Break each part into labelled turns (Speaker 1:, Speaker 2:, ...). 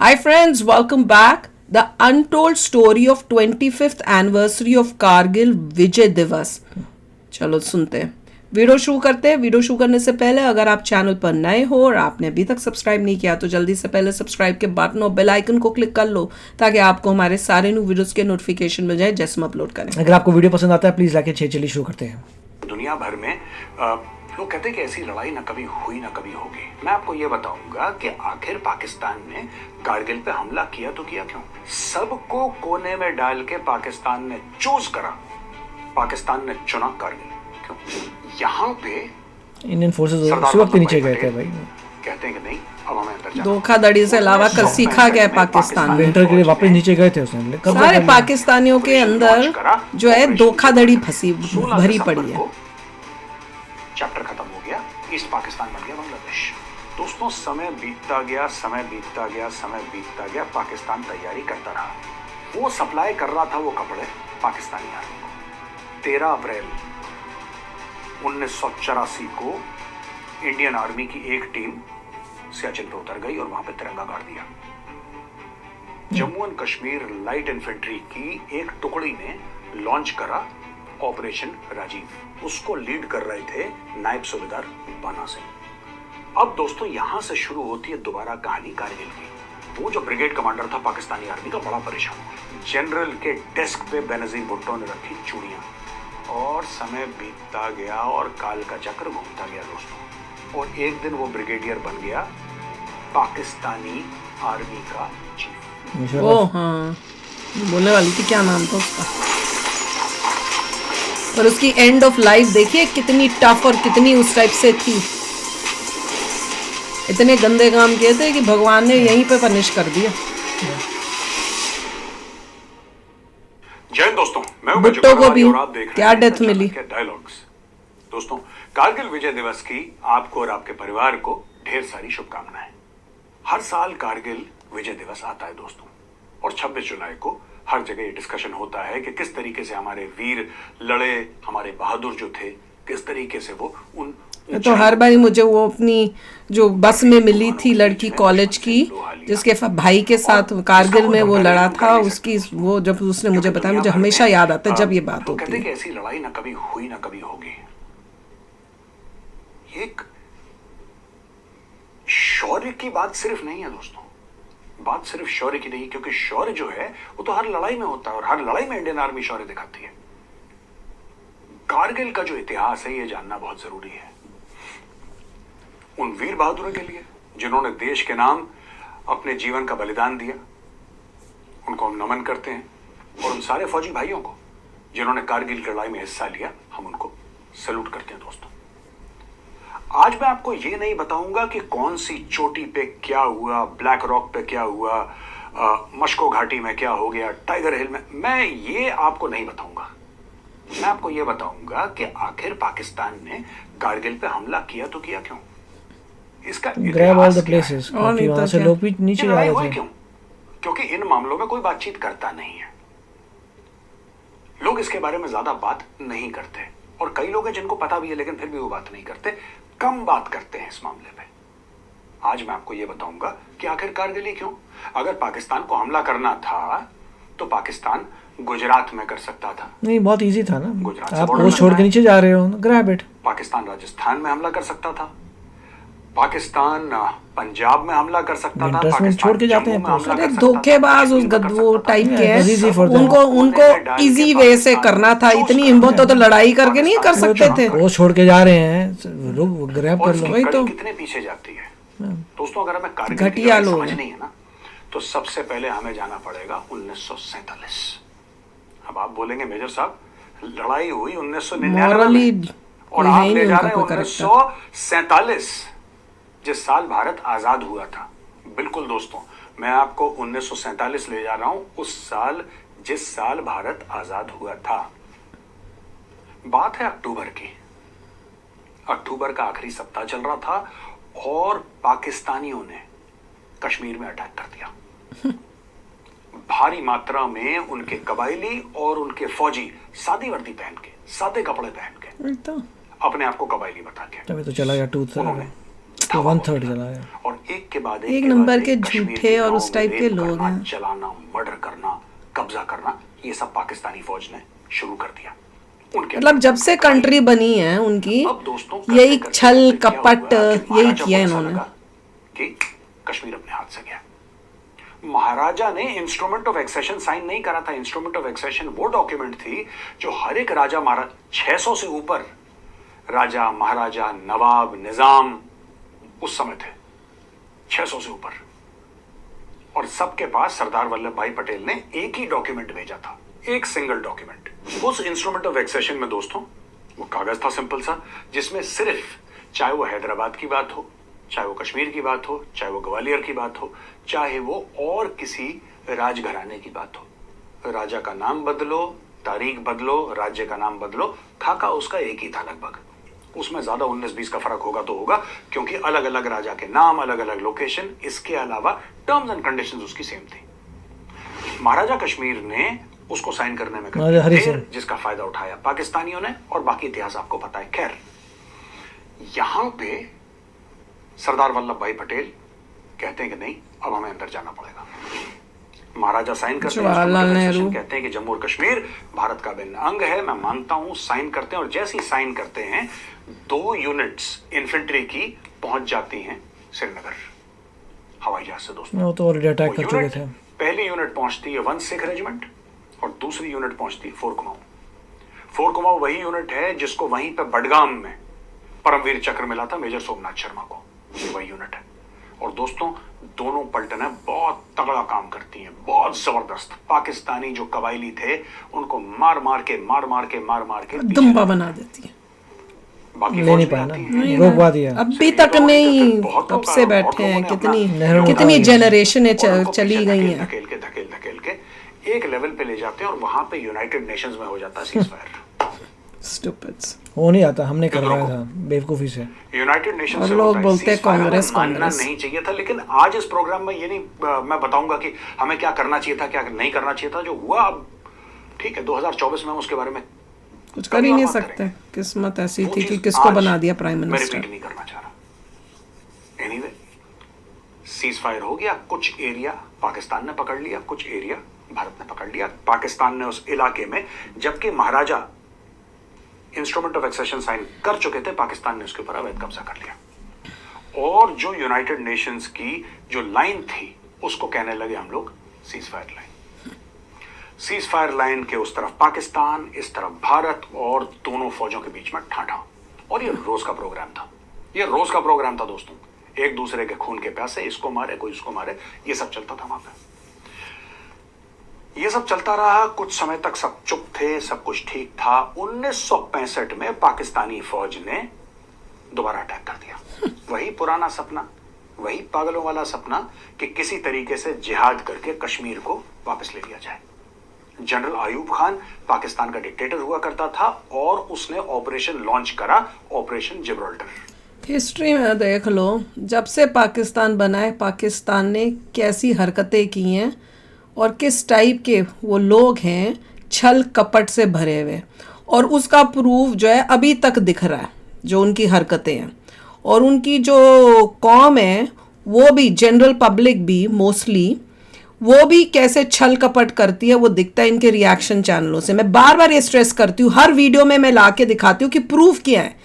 Speaker 1: Hi friends, welcome back. The untold story of 25th anniversary of Kargil Vijay Divas. चलो सुनते हैं. Video शुरू करते हैं. वीडियो शुरू करने से पहले अगर आप चैनल पर नए हो और आपने अभी तक सब्सक्राइब नहीं किया तो जल्दी से पहले सब्सक्राइब के बटन और बेल आइकन को क्लिक कर लो ताकि आपको हमारे सारे न्यू वीडियोस के नोटिफिकेशन मिल जाए जैसे हम अपलोड करें.
Speaker 2: अगर आपको वीडियो पसंद आता है प्लीज लाइक शेयर. चलिए शुरू करते हैं.
Speaker 3: दुनिया भर में लोग कहते हैं कि ऐसी लड़ाई ना कभी हुई ना कभी होगी. मैं आपको ये बताऊंगा कि आखिर पाकिस्तान ने कारगिल पे हमला किया तो किया क्यों. सबको कोने में डाल के पाकिस्तान ने चूज करा, पाकिस्तान ने चुना कारगिल. क्यों? यहाँ पे
Speaker 2: इंडियन फोर्सेस उसी वक्त नीचे गए थे भाई.
Speaker 3: कहते हैं कि नहीं, अब हमें अंदर जाना.
Speaker 1: धोखाधड़ी से अलावा कर सीखा गया पाकिस्तान में.
Speaker 2: विंटर के लिए वापस नीचे गए थे उसने.
Speaker 1: सारे पाकिस्तानियों के अंदर जो है धोखाधड़ी भरी पड़ी है.
Speaker 3: चैप्टर खत्म हो गया. ईस्ट पाकिस्तान बन गया बांग्लादेश. दोस्तों समय बीतता गया, समय बीतता गया, समय बीतता गया. पाकिस्तान तैयारी करता रहा. वो सप्लाई कर रहा था वो कपड़े पाकिस्तानी आर्मी को. 13 अप्रैल 1984 को इंडियन आर्मी की एक टीम सियाचिन पे उतर गई और वहां पे तिरंगा गाड़ दिया. Jammu and Kashmir light infantry की एक टुकड़ी ने लॉन्च करा ऑपरेशन राजीव. उसको लीड कर रहे थे नायब सूबेदार बाना सिंह. अब दोस्तों यहां से शुरू होती है दोबारा कहानी कारगिल की. वो जो ब्रिगेड कमांडर था पाकिस्तानी आर्मी का बड़ा परेशान. जनरल के डेस्क पे बेनजीर भुट्टो ने रखी चूड़ियां. और समय बीतता गया और काल का चक्र घूमता गया दोस्तों. और एक दिन वो ब्रिगेडियर बन गया पाकिस्तानी आर्मी का चीफ.
Speaker 1: ओ हाँ, बोलने वाली थी क्या नाम था उसका. और उसकी एंड ऑफ लाइफ देखिए कितनी टफ और कितनी उस टाइप से थी. इतने गंदे काम किए थे कि भगवान ने यहीं पे पनिश कर दिया.
Speaker 3: जय दोस्तों, मैं
Speaker 1: भुट्टो को भी क्या डेथ मिली.
Speaker 3: डायलॉग्स. दोस्तों कारगिल विजय दिवस की आपको और आपके परिवार को ढेर सारी शुभकामनाएं. हर साल कारगिल विजय दिवस आता है दोस्तों. और 26 जुलाई को हर जगह ये डिस्कशन होता है कि किस तरीके से हमारे वीर लड़े, हमारे बहादुर जो थे किस तरीके से वो उन
Speaker 1: तो हर बार मुझे वो अपनी जो बस में मिली थी लड़की कॉलेज की जिसके भाई के साथ कारगिल में वो लड़ा था, उसकी वो जब उसने मुझे बताया मुझे हमेशा याद आता है जब ये बात होती है.
Speaker 3: ऐसी लड़ाई ना कभी हुई ना कभी होगी. एक शौर्य की बात सिर्फ नहीं है दोस्तों. बात सिर्फ शौर्य की नहीं, क्योंकि शौर्य जो है वो तो हर लड़ाई में होता है और हर लड़ाई में इंडियन आर्मी शौर्य दिखाती है. कारगिल का जो इतिहास है ये जानना बहुत जरूरी है उन वीर बहादुरों के लिए जिन्होंने देश के नाम अपने जीवन का बलिदान दिया. उनको हम नमन करते हैं. और उन सारे फौजी भाइयों को जिन्होंने कारगिल की लड़ाई में हिस्सा लिया हम उनको सैल्यूट करते हैं दोस्तों. आज मैं आपको ये नहीं बताऊंगा कि कौन सी चोटी पे क्या हुआ, ब्लैक रॉक पे क्या हुआ, मश्को घाटी में क्या हो गया, टाइगर हिल में. मैं ये आपको नहीं बताऊंगा. मैं आपको ये बताऊंगा कि आखिर पाकिस्तान ने कारगिल पे हमला किया तो किया क्यों. इसका
Speaker 2: ग्रैब ऑल द प्लेसेस. वहां से लोग भी नीचे आ रहे थे.
Speaker 3: क्यों? क्योंकि इन मामलों में कोई बातचीत करता नहीं है. लोग इसके बारे में ज्यादा बात नहीं करते. और कई लोग हैं जिनको पता भी है लेकिन फिर भी वो बात नहीं करते, कम बात करते हैं इस मामले पे. आज मैं आपको ये बताऊंगा कि आखिर कारगिल ही क्यों. अगर पाकिस्तान को हमला करना था तो पाकिस्तान गुजरात में कर सकता था.
Speaker 2: नहीं, बहुत इजी था ना.
Speaker 3: गुजरात
Speaker 2: आप वो छोड़ के नीचे जा रहे हो, ग्रैब इट.
Speaker 3: पाकिस्तान राजस्थान में हमला कर सकता था. पाकिस्तान पंजाब में हमला कर सकता था.
Speaker 2: पाकिस्तान छोड़ के जाते हैं.
Speaker 1: अरे धोखेबाज उस गद्दू टाइप के हैं. उनको इजी वे से करना था. इतनी हिम्मत तो लड़ाई करके नहीं कर सकते थे.
Speaker 2: वो छोड़ के जा रहे हैं, लोग ग्रैब कर लो.
Speaker 3: वही तो कितने पीछे जाती है दोस्तों. अगर हमें कारगिल की लड़ाई समझनी है ना तो सबसे पहले हमें जाना पड़ेगा 1947. अब आप बोलेंगे मेजर साहब लड़ाई हुई 1999 और आप ले जा रहे हैं 1947 जिस साल भारत आजाद हुआ था. बिल्कुल दोस्तों, मैं आपको 1947 ले जा रहा हूं, उस साल जिस साल भारत आजाद हुआ था. बात है अक्टूबर की. अक्टूबर का आखिरी सप्ताह चल रहा था और पाकिस्तानियों ने कश्मीर में अटैक कर दिया. भारी मात्रा में उनके कबायली और उनके फौजी सादी वर्दी पहन के, सादे कपड़े पहन के, अपने आप को कबायली बता के
Speaker 2: तभी तो चला गया 2/3 चला गया.
Speaker 3: और एक एक के बाद
Speaker 1: एक
Speaker 3: के
Speaker 1: नंबर
Speaker 3: बाद
Speaker 1: के
Speaker 3: कश्मीर
Speaker 1: झूठे और
Speaker 3: गांव
Speaker 1: उस
Speaker 3: में
Speaker 1: टाइप के
Speaker 3: रेप
Speaker 1: लोग
Speaker 3: करना,
Speaker 1: हैं।
Speaker 3: जलाना, मर्डर करना, कब्जा करना, ये सब पाकिस्तानी फौज ने शुरू कर दिया। उनके
Speaker 1: मतलब जब से कंट्री बनी है उनकी
Speaker 3: अब दोस्तों
Speaker 1: यही
Speaker 3: करते
Speaker 1: छल
Speaker 3: करते क्या
Speaker 1: कपट
Speaker 3: हुआ कि
Speaker 1: यही
Speaker 3: महाराजा
Speaker 1: किया
Speaker 3: को ऐसा
Speaker 1: इन्होंने।
Speaker 3: लगा कि कश्मीर अपने हाथ से गया। महाराजा ने इंस्ट्रूमेंट ऑफ एक्सेशन साइन नहीं करा था। इंस्ट्रूमेंट ऑफ एक्सेशन वो डॉक्यूमेंट थी जो हर एक राजा महाराज 600 से ऊपर राजा, महाराजा, नवाब, निजाम उस समय थे, 600 से ऊपर, और सबके पास सरदार वल्लभ भाई पटेल ने एक ही डॉक्यूमेंट भेजा था, एक सिंगल डॉक्यूमेंट। उस इंस्ट्रूमेंट ऑफ एक्सेशन में दोस्तों वो कागज था सिंपल सा, जिसमें सिर्फ चाहे वो हैदराबाद की बात हो, चाहे वो कश्मीर की बात हो, चाहे वो ग्वालियर की बात हो, चाहे वो और किसी राजघराने की बात हो, राजा का नाम बदलो, तारीख बदलो, राज्य का नाम बदलो, खाका उसका एक ही था लगभग। उसमें ज्यादा 19-20 का फर्क होगा तो होगा, क्योंकि अलग अलग राजा के नाम, अलग अलग लोकेशन, इसके अलावा टर्म्स एंड कंडीशंस उसकी सेम थी। महाराजा कश्मीर ने उसको साइन करने में देर, जिसका फायदा उठाया पाकिस्तानियों ने, और बाकी इतिहास आपको पता है। खैर, यहां पे सरदार वल्लभ भाई पटेल कहते हैं कि नहीं, अब हमें अंदर जाना पड़ेगा। महाराजा साइन करते हैं,
Speaker 1: जवाहरलाल नेहरू
Speaker 3: कहते हैं कि जम्मू और कश्मीर भारत का भिन्न अंग है, मैं मानता हूं, साइन करते हैं। और जैसे ही साइन करते हैं 2 यूनिट्स इन्फेंट्री की पहुंच जाती हैं श्रीनगर हवाई जहाज से दोस्तों।
Speaker 2: वो तो ऑलरेडी अटैक कर चुके थे।
Speaker 3: पहली यूनिट पहुंचती है 1 सिख रेजिमेंट और दूसरी यूनिट पहुंचती है 4 कुमाऊं। 4 कुमाऊं वही यूनिट है जिसको वहीं पे बडगाम में परमवीर चक्र मिला था मेजर सोमनाथ शर्मा को, वही यूनिट है। और दोस्तों दोनों पलटनें बहुत तगड़ा काम करती हैं, बहुत जबरदस्त। पाकिस्तानी जो कबायली थे उनको मार मार के
Speaker 1: दुम्बा बना देती है।
Speaker 3: बाकी
Speaker 2: ले नहीं पाया ना, रोकवा दिया।
Speaker 1: अभी तक नहीं, कब से बैठे हैं, कितनी जनरेशन चली गई हैं।
Speaker 3: धकेल के एक लेवल पे ले जाते हैं और वहां पे यूनाइटेड नेशंस में हो जाता है सीजफायर।
Speaker 1: स्टूपिड्स,
Speaker 2: वो नहीं आता, हमने करवाया था बेवकूफी से।
Speaker 3: यूनाइटेड नेशंस
Speaker 1: और
Speaker 3: से
Speaker 1: लोग
Speaker 3: होता है
Speaker 1: बोलते हैं
Speaker 3: ceasefire,
Speaker 1: कांग्रेस
Speaker 3: हमें मानना
Speaker 1: कांग्रेस।
Speaker 3: नहीं चाहिए था, लेकिन आज इस प्रोग्राम में ये नहीं मैं बताऊंगा कि हमें क्या करना चाहिए था, क्या नहीं करना चाहिए था। जो हुआ अब ठीक है, 2024 में हम उसके बारे में
Speaker 1: कुछ कर ही नहीं सकते। किस्मत ऐसी थी कि किसको बना दिया प्राइम
Speaker 3: मैं
Speaker 1: मिनिस्टर।
Speaker 3: रिपीट नहीं करना चाह रहा। एनीवे, सीज फायर हो गया, कुछ एरिया पाकिस्तान ने पकड़ लिया, कुछ एरिया भारत ने पकड़ लिया। पाकिस्तान ने उस इलाके में, जबकि महाराजा इंस्ट्रूमेंट ऑफ एक्सेशन साइन कर चुके थे, पाकिस्तान ने उसके ऊपर अवैध कब्जा कर लिया। और जो यूनाइटेड नेशंस की जो लाइन थी उसको कहने लगे हम लोग cease fire line. Cease fire line के उस तरफ पाकिस्तान, इस तरफ भारत, और दोनों फौजों के बीच में ठाठा। और ये रोज का प्रोग्राम था, ये रोज का प्रोग्राम था दोस्तों। एक दूसरे के खून के प्यासे, इसको मारे कोई इसको मारे, ये सब चलता था वहां पे। ये सब चलता रहा, कुछ समय तक सब चुप थे, सब कुछ ठीक था। 1965 में पाकिस्तानी फौज ने दोबारा अटैक कर दिया। वही पुराना सपना, वही पागलों वाला सपना कि किसी तरीके से जिहाद करके कश्मीर को वापस ले लिया जाए। जनरल आयूब खान पाकिस्तान का डिक्टेटर हुआ करता था और उसने ऑपरेशन लॉन्च करा, ऑपरेशन जिब्राल्टर।
Speaker 1: हिस्ट्री में देख लो, जब से पाकिस्तान बना है, पाकिस्तान ने कैसी हरकतें की हैं और किस टाइप के वो लोग हैं, छल कपट से भरे हुए। और उसका प्रूफ जो है अभी तक दिख रहा है, जो उनकी हरकतें हैं। और उनकी जो कौम है वो भी, जनरल पब्लिक भी मोस्टली, वो भी कैसे छल कपट करती है, वो दिखता है इनके रिएक्शन चैनलों से। मैं बार बार ये स्ट्रेस करती हूँ, हर वीडियो में मैं ला के दिखाती हूँ कि प्रूफ क्या है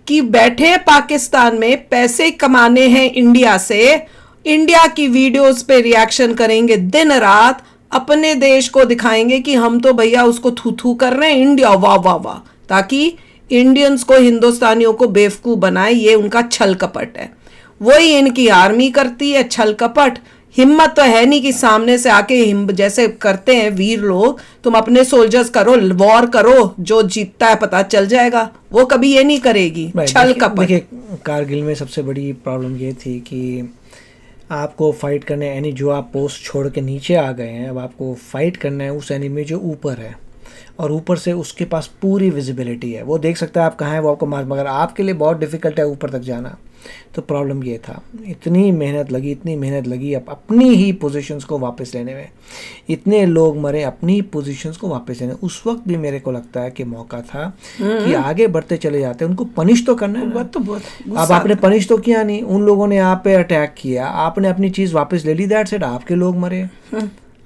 Speaker 1: कि बैठे हैं पाकिस्तान में, पैसे कमाने हैं इंडिया से, इंडिया की वीडियोस पे रिएक्शन करेंगे दिन रात, अपने देश को दिखाएंगे कि हम तो भैया उसको थू थू कर रहे हैं, इंडिया वाह वाह वाह, ताकि इंडियंस को, हिंदुस्तानियों को बेवकूफ़ बनाए। ये उनका छल कपट है, वही इनकी आर्मी करती है, छल कपट। हिम्मत तो है नहीं कि सामने से आके जैसे करते हैं वीर लोग, तुम अपने सोल्जर्स करो, वॉर करो, जो जीतता है पता चल जाएगा। वो कभी ये नहीं करेगी, छल कपट।
Speaker 2: देखिए, कारगिल में सबसे बड़ी प्रॉब्लम ये थी कि आपको फाइट करने, यानी जो आप पोस्ट छोड़ के नीचे आ गए हैं, अब आपको फाइट करना है उस एनिमी जो ऊपर है, और ऊपर से उसके पास पूरी विजिबिलिटी है, वो देख सकता है आप कहाँ हैं, वो आपको मार, मगर आपके लिए बहुत डिफिकल्ट है ऊपर तक जाना। तो प्रॉब्लम ये था, इतनी मेहनत लगी अपनी ही पोजीशंस को वापस लेने में, इतने लोग मरे अपनी ही पोजीशंस को वापस लेने। उस वक्त भी मेरे को लगता है कि मौका था कि आगे बढ़ते चले जाते, उनको पनिश तो करना है ना।
Speaker 1: तो बहुत
Speaker 2: अब आपने पनिश तो किया नहीं, उन लोगों ने आप पे अटैक किया, आपने अपनी चीज वापस ले ली, दैट्स इट। आपके लोग मरे,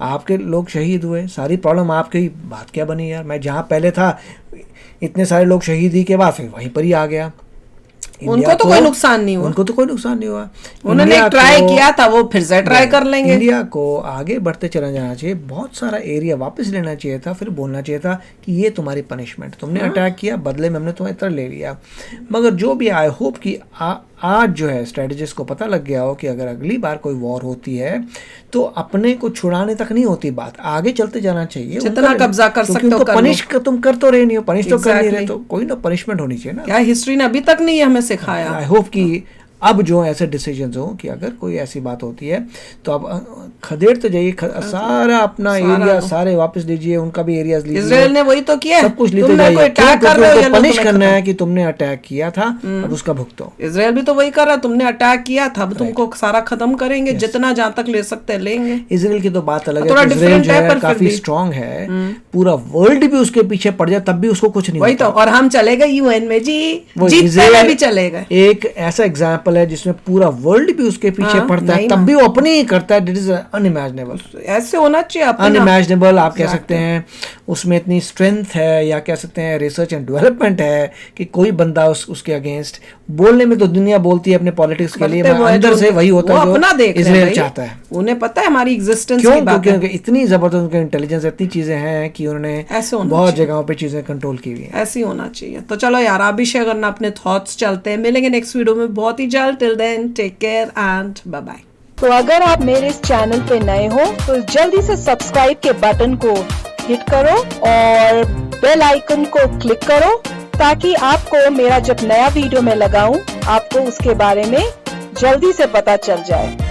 Speaker 2: आपके लोग शहीद हुए, सारी प्रॉब्लम आपकी। बात क्या बनी यार, मैं जहाँ पहले था इतने सारे लोग शहीद ही के बाद फिर वहीं पर ही आ गया।
Speaker 1: उनको तो कोई नुकसान नहीं हुआ,
Speaker 2: उनको तो कोई नुकसान नहीं हुआ।
Speaker 1: उन्होंने ट्राई किया था, वो फिर से ट्राई कर लेंगे।
Speaker 2: इंडिया को आगे बढ़ते चला जाना चाहिए, बहुत सारा एरिया वापस लेना चाहिए था, फिर बोलना चाहिए था कि ये तुम्हारी पनिशमेंट, तुमने अटैक किया, बदले में हमने तुम्हें इतना ले लिया। मगर जो भी, आई होप कि आज जो है स्ट्रेटजिस्ट को पता लग गया हो कि अगर अगली बार कोई वॉर होती है तो अपने को छुड़ाने तक नहीं होती बात, आगे चलते जाना चाहिए,
Speaker 1: जितना कब्जा कर सकते हो कर
Speaker 2: पनिश तुम कर तो रहे नहीं हो, पनिश तो कर नहीं रहे, तो कोई ना पनिशमेंट होनी चाहिए ना।
Speaker 1: क्या हिस्ट्री ने अभी तक नहीं हमें सिखाया।
Speaker 2: आई होप कि अब जो ऐसे डिसीजंस हो कि अगर कोई ऐसी बात होती है तो अब खदेड़ते जाइए, सारा अपना एरिया सारे वापस लीजिए, उनका भी एरियाज लीजिए।
Speaker 1: इजराइल ने वही तो किया,
Speaker 2: सब कुछ लेते जाइए, पनिश करना है कि तुमने अटैक किया था, अब उसका भुगतो।
Speaker 1: इजराइल भी तो वही कर रहा, तुमने अटैक किया था, अब तुमको सारा खत्म करेंगे, जितना जहाँ तक ले सकते हैं लेंगे।
Speaker 2: इजराइल की तो बात अलग है, इजराइल जो है काफी स्ट्रांग है, पूरा वर्ल्ड भी उसके पीछे पड़ जाए तब भी उसको कुछ नहीं।
Speaker 1: वही तो, और हम चले गए यूएन में जी, जीतते भी चले गए।
Speaker 2: एक ऐसा एग्जाम्पल है जिसमें पूरा वर्ल्ड भी उसके पीछे पड़ता है, तब भी वो अपनी ही करता है। दिट इज अनइमेजिनेबल,
Speaker 1: ऐसे होना चाहिए,
Speaker 2: अनइमेजिनेबल। आप कह सकते हैं उसमें इतनी स्ट्रेंथ है, या कह सकते हैं रिसर्च एंड डेवलपमेंट है कि कोई बंदा उसके अगेंस्ट, बोलने में तो दुनिया बोलती है अपने पॉलिटिक्स के लिए, अंदर से वही होता है जो इजराइल चाहता है।
Speaker 1: उन्हें पता है हमारी एग्जिस्टेंस
Speaker 2: की बात है, क्योंकि इतनी जबरदस्त इंटेलिजेंस, इतनी चीजें हैं कि उन्होंने बहुत जगहों पे चीजें कंट्रोल की हुई है।
Speaker 1: ऐसी होना चाहिए। तो चलो यार, आप भी शेयर करना अपने थॉट्स, चलते हैं, मिलेंगे नेक्स्ट वीडियो में बहुत ही जल्द। Till then take care and bye bye.
Speaker 4: तो अगर आप मेरे इस चैनल पे नए हो तो जल्दी से सब्सक्राइब के बटन को हिट करो और बेल आइकन को क्लिक करो, ताकि आपको मेरा जब नया वीडियो मैं लगाऊं आपको उसके बारे में जल्दी से पता चल जाए।